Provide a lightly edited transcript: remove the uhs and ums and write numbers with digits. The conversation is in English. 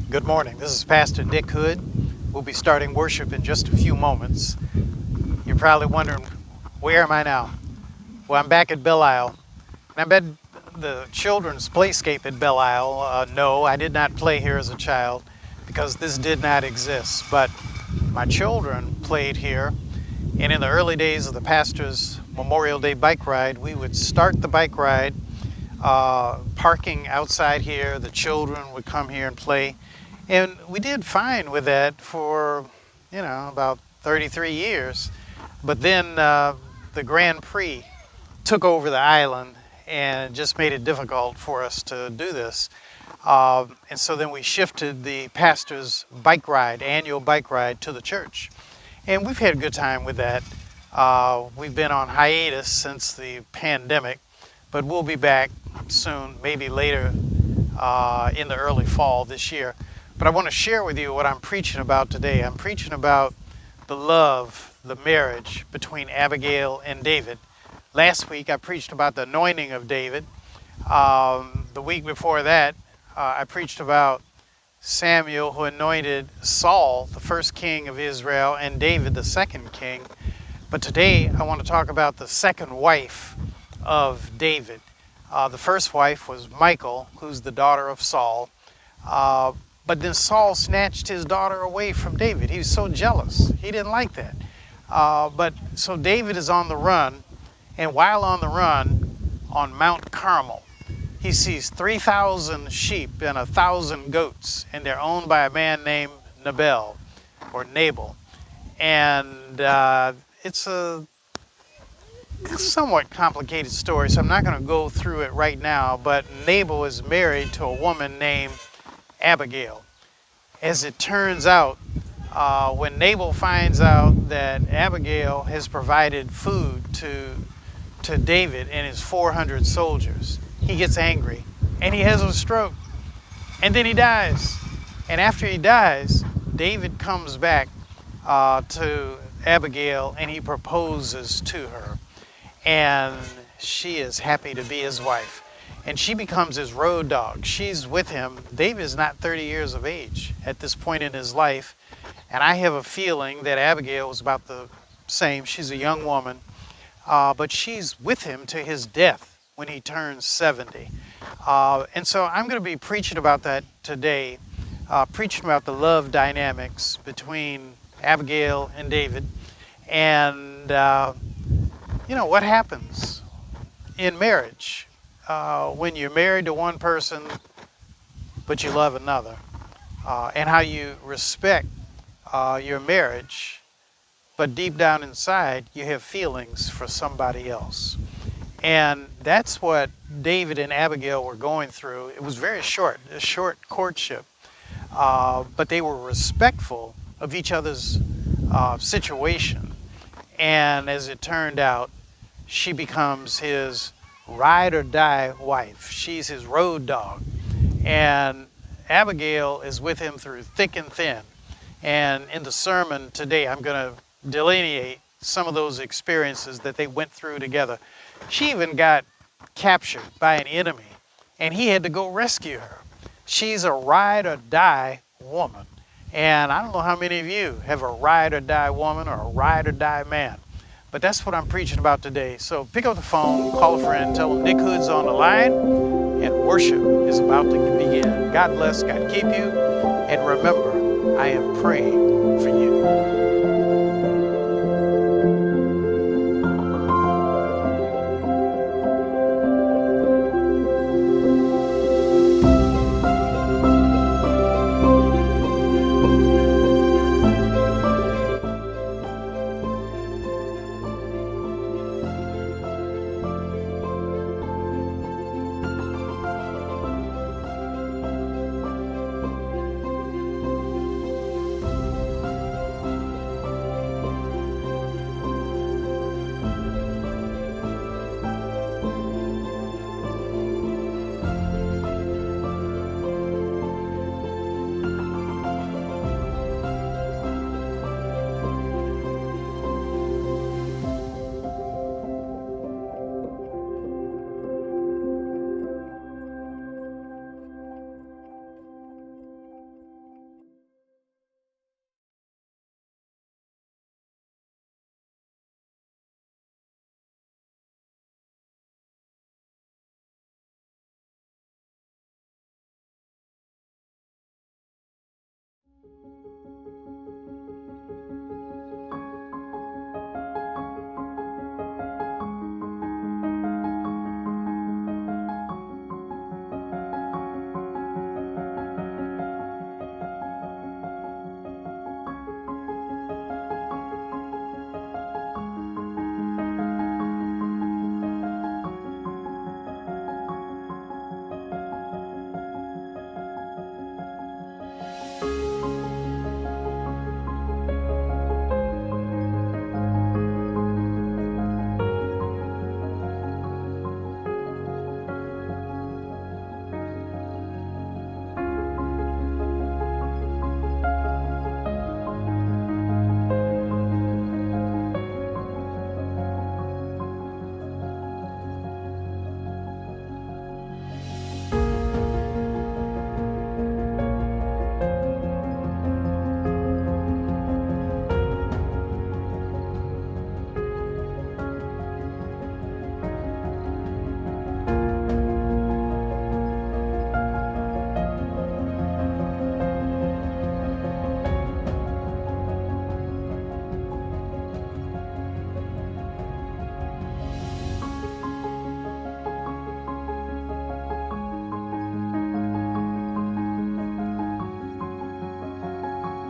Good morning. This is Pastor Dick Hood. We'll be starting worship in just a few moments. You're probably wondering, where am I now? Well, I'm back at Belle Isle. And I'm at the children's playscape at Belle Isle. No, I did not play here as a child because this did not exist. But my children played here. And in the early days of the pastor's Memorial Day bike ride, we would start the bike ride parking outside here. The children would come here and play. And we did fine with that for, about 33 years. But then the Grand Prix took over the island and just made it difficult for us to do this. And so then we shifted the pastor's bike ride, annual bike ride, to the church. And we've had a good time with that. We've been on hiatus since the pandemic, but we'll be back soon, maybe later in the early fall this year. But I want to share with you what I'm preaching about today. I'm preaching about the love, the marriage between Abigail and David. Last week I preached about the anointing of David. The week before that I preached about Samuel, who anointed Saul, the first king of Israel, and David, the second king. But today I want to talk about the second wife of David. The first wife was Michal, who's the daughter of Saul. But then Saul snatched his daughter away from David. He was so jealous. He didn't like that. But so David is on the run, and while on the run on Mount Carmel, he sees 3,000 sheep and 1,000 goats, and they're owned by a man named Nabal. And it's a somewhat complicated story, so I'm not going to go through it right now. But Nabal is married to a woman named Abigail. As it turns out, when Nabal finds out that Abigail has provided food to David and his 400 soldiers, he gets angry and he has a stroke, and then he dies. And after he dies, David comes back to Abigail and he proposes to her, and she is happy to be his wife. And she becomes his road dog. She's with him. David is not 30 years of age at this point in his life. And I have a feeling that Abigail was about the same. She's a young woman. But she's with him to his death when he turns 70. And so I'm going to be preaching about that today. Preaching about the love dynamics between Abigail and David. And, what happens in marriage when you're married to one person but you love another, and how you respect your marriage, but deep down inside you have feelings for somebody else. And that's what David and Abigail were going through. It was very short, a short courtship, but they were respectful of each other's situation. And as it turned out, she becomes his ride or die wife. She's his road dog. And Abigail is with him through thick and thin. And in the sermon today, I'm going to delineate some of those experiences that they went through together. She even got captured by an enemy, and he had to go rescue her. She's a ride or die woman. And I don't know how many of you have a ride or die woman or a ride or die man. But that's what I'm preaching about today. So pick up the phone, call a friend, tell them Dick Hood's on the line, and worship is about to begin. God bless, God keep you, and remember, I am praying for you.